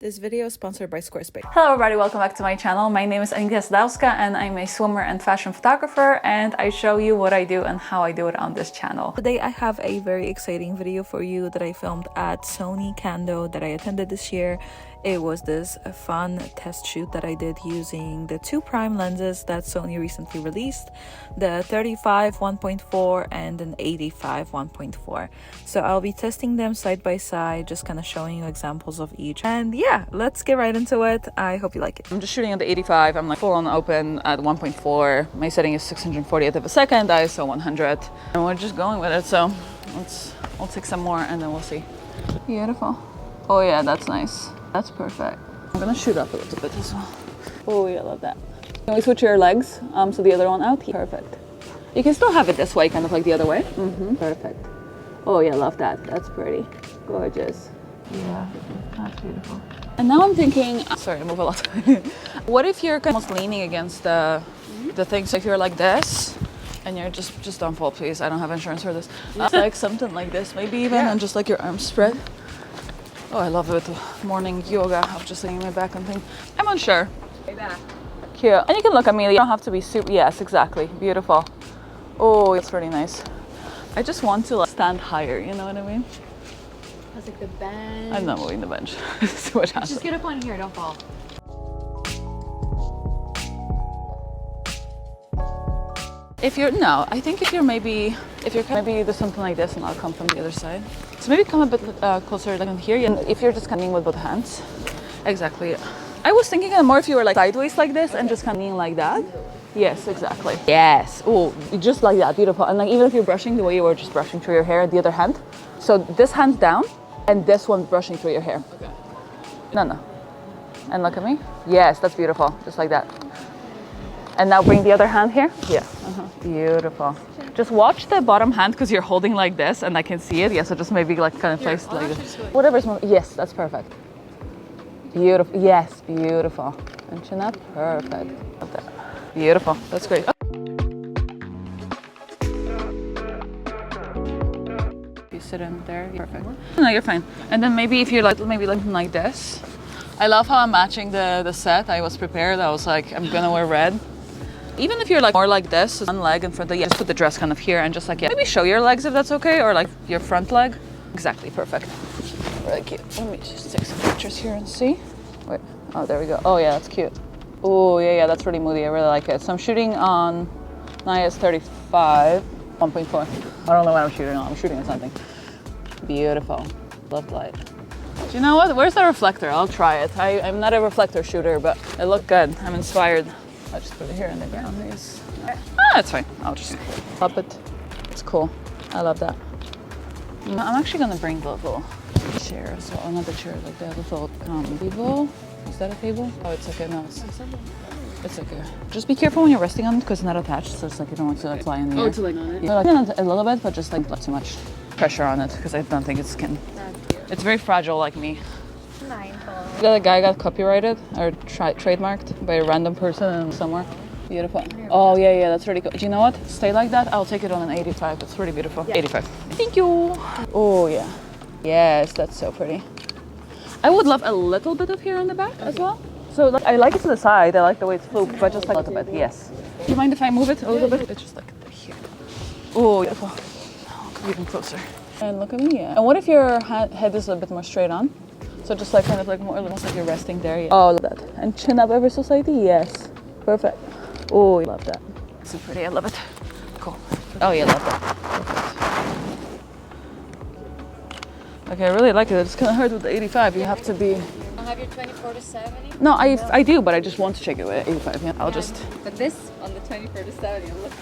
This video is sponsored by Squarespace. Hello everybody, welcome back to my channel. My name is Anita Sadowska and I'm a swimmer and fashion photographer, and I show you what I do and how I do it on this channel. Today I have a very exciting video for you that I filmed at Sony Cando that I attended this year. It was this fun test shoot that I did using the two prime lenses that Sony recently released, the 35 1.4 and an 85 1.4. So I'll be testing them side by side, just kind of showing you examples of each. And yeah, let's get right into it. I hope you like it. I'm just shooting at the 85. I'm like full on open at 1.4. My setting is 640th of a second, ISO 100. And we're just going with it. So we'll take some more and then we'll see. Beautiful. Oh yeah, that's nice. That's perfect. I'm gonna shoot up a little bit as well. Oh yeah, I love that. Can we switch your legs? So the other one out? Perfect. You can still have it this way, kind of like the other way. Perfect. Oh yeah, love that. That's pretty. Gorgeous. Yeah, that's beautiful. And now I'm thinking, sorry, I move a lot. What if you're almost leaning against the thing? So if you're like this, and you're just don't fall, please. I don't have insurance for this. Like something like this, maybe even, and just like your arms spread. Oh, I love it. Morning yoga of just laying my back and thing. I'm unsure. Cute. And you can look at me. You don't have to be super. Yes, exactly. Beautiful. Oh, it's really nice. I just want to like stand higher. You know what I mean? That's like the bench. I'm not moving the bench. It's too much hassle. Just get up on here. Don't fall. I think if you're maybe do something like this, and I'll come from the other side. So maybe come a bit closer, like in here. And if you're just coming with both hands, exactly. I was thinking more if you were like sideways like this and just coming like that. Yes, exactly. Yes. Oh, just like that, beautiful. And like even if you're brushing the way you were just brushing through your hair, the other hand. So this hand's down, and this one's brushing through your hair. Okay. No. And look at me. Yes, that's beautiful. Just like that. And now bring the other hand here. Yeah. Beautiful. Just watch the bottom hand because you're holding like this and I can see it. Yeah, so just maybe like kind of place like this. Whatever's more. Yes, that's perfect. Beautiful. Yes, beautiful. And chin up. Perfect. Love that. Beautiful. That's great. You sit in there. Perfect. No, you're fine. And then maybe if you're like like this. I love how I'm matching the set. I was prepared. I was like, I'm gonna wear red. Even if you're like more like this, one leg in front of just put the dress kind of here and just like, yeah, maybe show your legs if that's okay, or like your front leg. Exactly, perfect. Really cute. Let me just take some pictures here and see. Wait, oh, there we go. Oh yeah, that's cute. Oh yeah, that's really moody. I really like it. So I'm shooting on IS 35, 1.4. I don't know what I'm shooting on. I'm shooting on something. Beautiful. Love light. Do you know what? Where's the reflector? I'll try it. I'm not a reflector shooter, but it looked good. I'm inspired. I'll just put it here in the ground. Yes. That's fine. I'll just pop it. It's cool. I love that. I'm actually gonna bring the little chair as well. Not the chair, like the little table. Is that a table? Oh, it's okay. No, it's okay. Just be careful when you're resting on it because it's not attached. So it's like you don't want to like fly in the air. Oh, to like on it? Yeah, like, a little bit, but just like not too much pressure on it because I don't think it's can. It's very fragile like me. The other guy got copyrighted or trademarked by a random person somewhere. Beautiful. Oh yeah, that's really cool. Do you know what? Stay like that. I'll take it on an 85. It's really beautiful. Yeah. 85. Thank you. Oh yeah. Yes, that's so pretty. I would love a little bit of hair on the back as well. So like, I like it to the side. I like the way it's looped, but just like a little bit. Yes. Do you mind if I move it a little bit? It's just like here. Oh, beautiful. I'll come even closer. And look at me, yeah. And what if your head is a bit more straight on? So just like kind of like more, almost like you're resting there. Yeah. Oh, love that. And chin up ever so slightly. Yes. Perfect. Oh, I love that. So pretty. I love it. Cool. Oh yeah, I love that. Perfect. Okay, I really like it. It's kind of hard with the 85. You have to be. You don't have your 24 to 70? No, I do, but I just want to check it with 85. Yeah, I'll just. But this on the 24 to 70, look.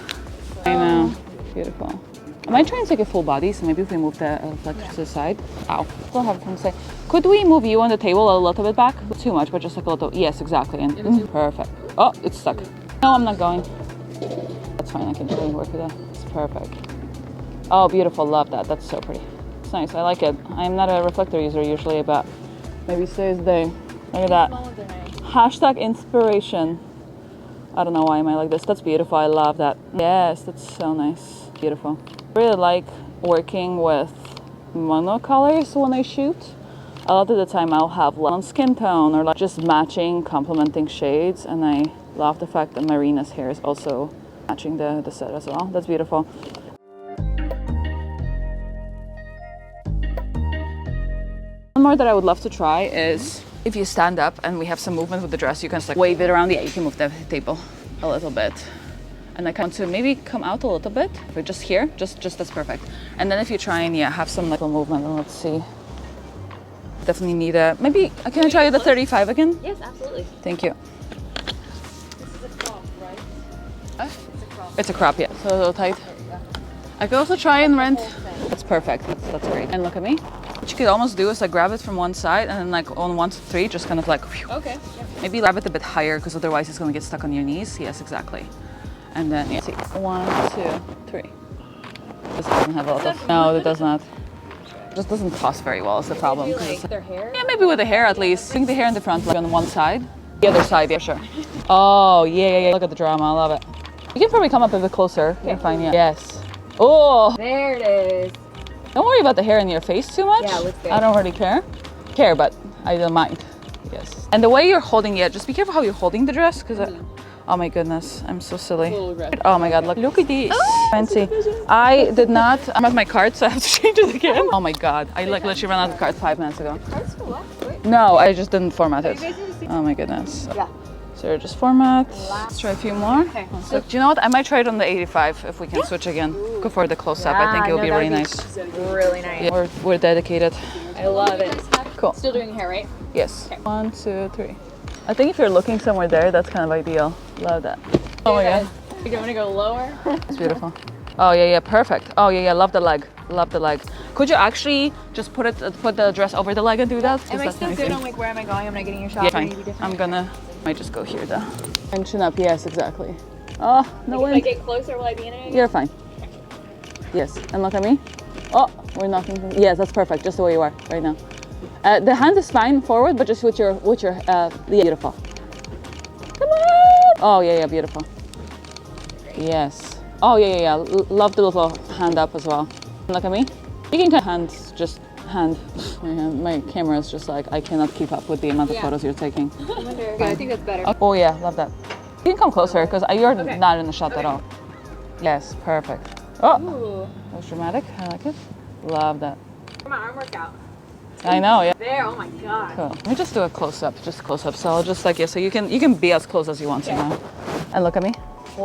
I know. Beautiful. I might try and take a full body, so maybe if we move the reflector to the side. Ow. Still have something to say. Could we move you on the table a little bit back? Not too much, but just like a little. Yes, exactly. And perfect. Oh, it's stuck. No, I'm not going. That's fine. I can totally work with that. It's perfect. Oh, beautiful. Love that. That's so pretty. It's nice. I like it. I'm not a reflector user usually, but maybe today's the day. Look at that. Hashtag inspiration. I don't know why am I like this. That's beautiful. I love that. Yes, that's so nice. Beautiful. I really like working with monocolors when I shoot. A lot of the time I'll have one skin tone or like just matching, complementing shades, and I love the fact that Marina's hair is also matching the set as well. That's beautiful. One more that I would love to try is if you stand up and we have some movement with the dress, you can just like wave it around. Yeah, you can move the table a little bit. And I want to maybe come out a little bit, but just here, just that's perfect. And then if you try and have some little movement, and let's see. Definitely need a, maybe, can I try the 35 again? Yes, absolutely. Thank you. This is a crop, right? It's a crop. It's a crop, yeah. So a little tight. I could also try and rent. That's perfect, that's great. And look at me. What you could almost do is like grab it from one side and then like on 1 to 3, just kind of like, whew. Okay. Maybe grab it a bit higher because otherwise it's gonna get stuck on your knees. Yes, exactly. And then, yeah, see, 1, 2, 3. This doesn't have a lot of, no, it does not. It just doesn't toss very well is the problem. Like their hair? Yeah, maybe with the hair at least. I think the hair in the front, like on one side. The other side, yeah, sure. Oh, yeah. Look at the drama, I love it. You can probably come up a bit closer. You're fine, yeah. Yes. Oh! There it is. Don't worry about the hair in your face too much. Yeah, it looks good. I don't really care. But I don't mind. Yes. And the way you're holding it, just be careful how you're holding the dress, because oh my goodness, I'm so silly. Oh my god, look at these. Fancy. I did not, I'm at my card, so I have to change it again. Oh my god, I like literally ran out of cards 5 minutes ago. Cards for what? Wait. No, I just didn't format it. You guys need to see- Oh my goodness. Yeah. So just format. Let's try a few more. Okay. So, do you know what? I might try it on the 85 if we can switch again. Go for the close-up. I think it will be really nice. Really nice. Yeah, we're dedicated. I love it. Cool. Still doing hair, right? Yes. 1, 2, 3. I think if you're looking somewhere there, that's kind of ideal. Love that. Oh my god. You want to go lower? It's beautiful. Oh yeah, perfect. Oh yeah, love the leg. Love the leg. Could you actually just put the dress over the leg and do that? Am I still good on like where am I going? I'm not getting your shot. Yeah, Or fine. maybe different? I'm gonna, might just go here though. And chin up, yes, exactly. Oh, no If I wind. get closer, will I be in it again? You're fine. Yes, and look at me. Oh, we're knocking. Yes, that's perfect. Just the way you are right now. The hand is fine forward, but just with your yeah, beautiful. Come on. Oh yeah, beautiful. Yes. Oh yeah. Love the little hand up as well. Look at me. You can kind of hand. My camera is just like I cannot keep up with the amount of photos you're taking. Okay, I think that's better. Oh yeah, love that. You can come closer because you're not in the shot at all. Yes, perfect. Oh, Ooh. that was dramatic. I like it. Love that. My arm workout. I know, yeah. There, oh my god. Cool. Let me just do a close-up, So I'll just like, yeah, so you can be as close as you want to now. And look at me.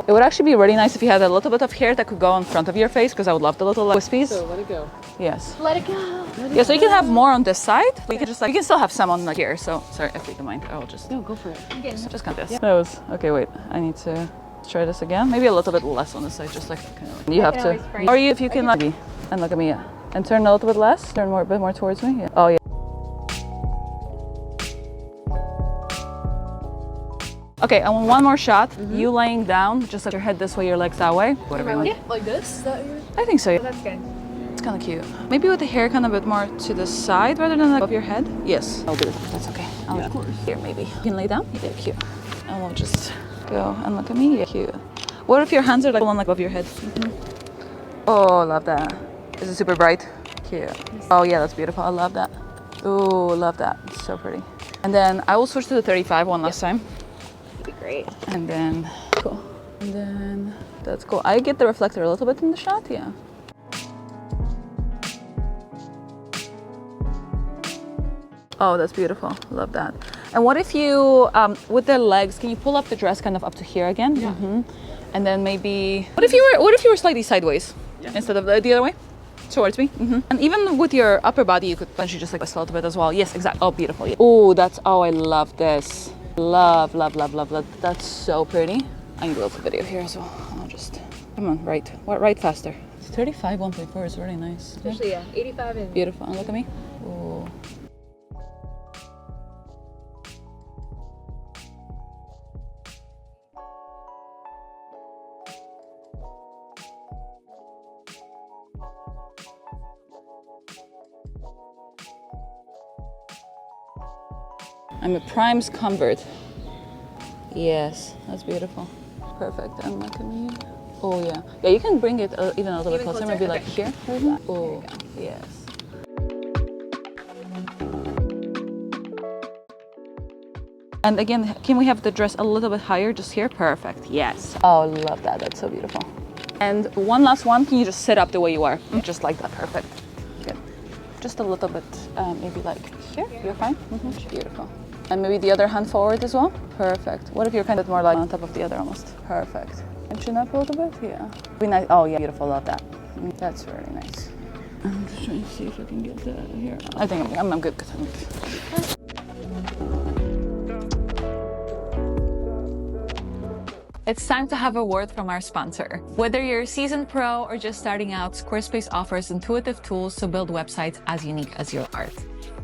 It would actually be really nice if you had a little bit of hair that could go in front of your face because I would love the little wispies. So let it go. Yes. Let it go. Yeah, so you can have more on this side. You can just like, you can still have some on like here. So, sorry, if you don't mind, I'll just. No, go for it. I'm getting Just kind of this. That was, okay, wait, I need to try this again. Maybe a little bit less on this side, just like, kind of like you have to. Or you, if you can, like, and look at me, yeah. And turn a little bit less, turn a bit more towards me, yeah. Oh, yeah. Okay, I want one more shot. You laying down, just like your head this way, your legs that way. Whatever you want. Yeah, like this? Is that your... I think so. Oh, that's good. It's kind of cute. Maybe with the hair kind of a bit more to the side rather than like above your head. Yes, I'll do it. That's okay. Of course. Here, maybe. You can lay down. Yeah, cute. And we'll just go and look at me. Yeah, cute. What if your hands are like one like above your head? Oh, love that. Is it super bright? Cute. Oh yeah, that's beautiful. I love that. Oh, love that. It's so pretty. And then I will switch to the 35 one last time. That'd be great. And then, cool. And then, that's cool. I get the reflector a little bit in the shot, yeah. Oh, that's beautiful. Love that. And what if you, with the legs, can you pull up the dress kind of up to here again? Yeah. And then maybe, what if you were slightly sideways instead of the other way? Towards me. And even with your upper body, you could potentially just like twist a little bit as well. Yes, exactly. Oh, beautiful. Yeah. Oh, I love this. Love. That's so pretty. I need a little video here as well. I'll just, come on, right faster. It's 35, 1.4 is really nice. Especially, yeah, 85 and... Beautiful. And look at me. Oh. I'm a Primes convert. Yes, that's beautiful. Perfect. And look at me. Oh yeah. Yeah, you can bring it even a little bit closer. Maybe like here. Oh, yes. And again, can we have the dress a little bit higher just here? Perfect. Yes. Oh, love that. That's so beautiful. And one last one. Can you just sit up the way you are? Just like that. Perfect. Good. Just a little bit, maybe like here. You're fine? Beautiful. And maybe the other hand forward as well. Perfect. What if you're kind of more like on top of the other almost? Perfect. And chin up a little bit. Yeah. Be nice. Oh yeah, beautiful. Love that. That's really nice. I'm just trying to see if I can get that here. I think I'm good. It's time to have a word from our sponsor. Whether you're a seasoned pro or just starting out, Squarespace offers intuitive tools to build websites as unique as your art.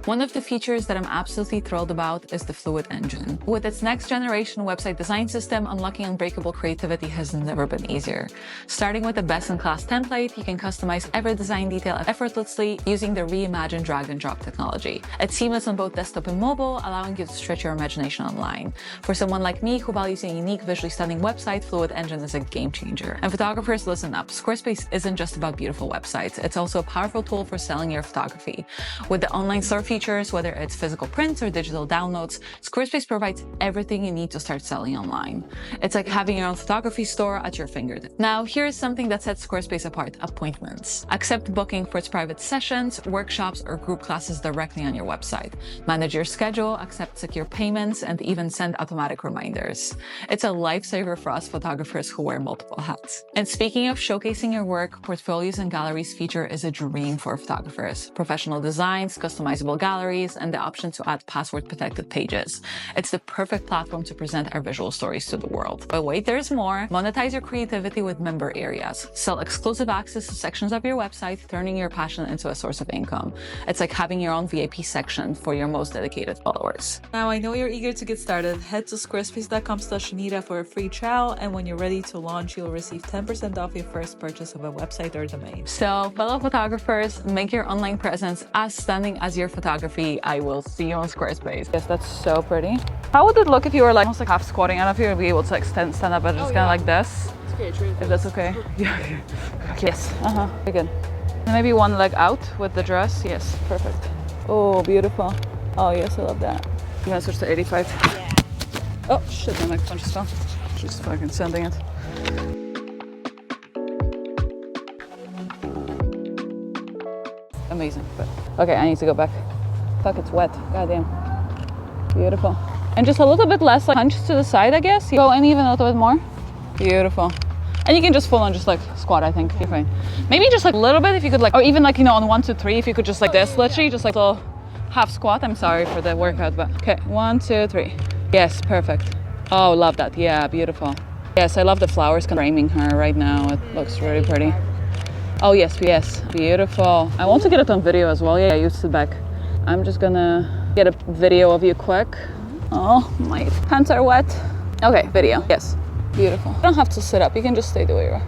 One of the features that I'm absolutely thrilled about is the Fluid Engine. With its next generation website design system, unlocking unbreakable creativity has never been easier. Starting with a best-in-class template, you can customize every design detail effortlessly using the reimagined drag and drop technology. It's seamless on both desktop and mobile, allowing you to stretch your imagination online. For someone like me who values a unique, visually stunning website, Fluid Engine is a game changer. And photographers, listen up. Squarespace isn't just about beautiful websites. It's also a powerful tool for selling your photography. With the online store features, whether it's physical prints or digital downloads, Squarespace provides everything you need to start selling online. It's like having your own photography store at your fingertips. Now, here's something that sets Squarespace apart: appointments. Accept booking for its private sessions, workshops, or group classes directly on your website. Manage your schedule, accept secure payments, and even send automatic reminders. It's a lifesaver for us photographers who wear multiple hats. And speaking of showcasing your work, Portfolios and Galleries feature is a dream for photographers. Professional designs, customizable galleries, and the option to add password-protected pages. It's the perfect platform to present our visual stories to the world. But wait, there's more. Monetize your creativity with member areas. Sell exclusive access to sections of your website, turning your passion into a source of income. It's like having your own VIP section for your most dedicated followers. Now, I know you're eager to get started. Head to squarespace.com/Anita for a free trial, and when you're ready to launch, you'll receive 10% off your first purchase of a website or domain. So, fellow photographers, make your online presence as stunning as your photography. I will see you on Squarespace. Yes, that's so pretty. How would it look if you were like almost like half squatting? I don't know if you would be able to like stand up, but just kind of like this. It's great, true. If that's okay. Yeah. Yes. Very good. And maybe one leg out with the dress. Yes, perfect. Oh, beautiful. Oh yes, I love that. You want to switch to 85? Yeah. Oh shit, my microphone just fell. Just fucking sending it. Amazing. But okay, I need to go back. Fuck, it's wet. Goddamn. Beautiful. And just a little bit less like hunch to the side, I guess. You go in even a little bit more. Beautiful. And you can just full on just like squat, I think. You're fine. Maybe just like a little bit if you could like, or even like, you know, on 1, 2, 3, if you could just like this, literally just like a little half squat. I'm sorry for the workout, but okay. 1, 2, 3. Yes, perfect. Oh, love that. Yeah, beautiful. Yes, I love the flowers framing her right now. It looks really pretty. Oh yes, yes, beautiful. I want to get it on video as well. Yeah, you sit back. I'm just gonna get a video of you quick. Oh, my pants are wet. Okay, video. Yes, beautiful. You don't have to sit up. You can just stay the way you are.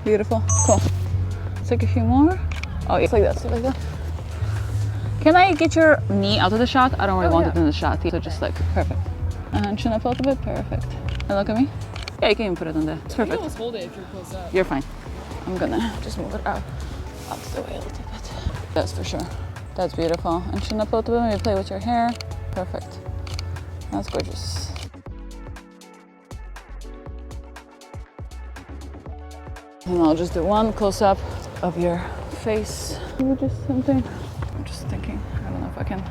Beautiful. Cool. Let's take a few more. Oh, it's like that. So like that. Can I get your knee out of the shot? I don't really want it in the shot. So just like perfect. And chin up a little bit. Perfect. And look at me. Yeah, you can even put it on there. It's perfect. You can almost hold it if you're close up. You're fine. I'm gonna just move it out the way a little bit. That's for sure. That's beautiful. And chin up a little bit, maybe play with your hair. Perfect. That's gorgeous. And I'll just do one close up of your face. Maybe just something. I'm just thinking, I don't know if I can.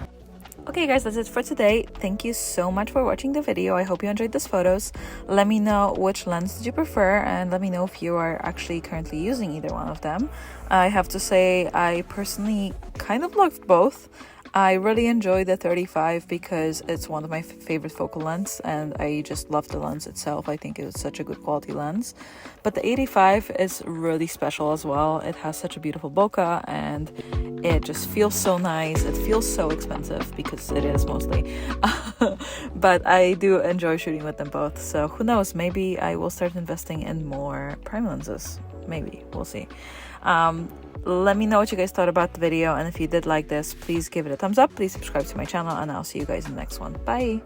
Okay guys, that's it for today. Thank you so much for watching the video. I hope you enjoyed these photos. Let me know which lens did you prefer, and let me know if you are actually currently using either one of them. I have to say, I personally kind of loved both. I really enjoy the 35 because it's one of my favorite focal lengths, and I just love the lens itself. I think it's such a good quality lens. But the 85 is really special as well. It has such a beautiful bokeh, and it just feels so nice. It feels so expensive because it is mostly. But I do enjoy shooting with them both. So who knows, maybe I will start investing in more prime lenses. Maybe, we'll see. Let me know what you guys thought about the video, and if you did like this, please give it a thumbs up, please subscribe to my channel, and I'll see you guys in the next one. Bye.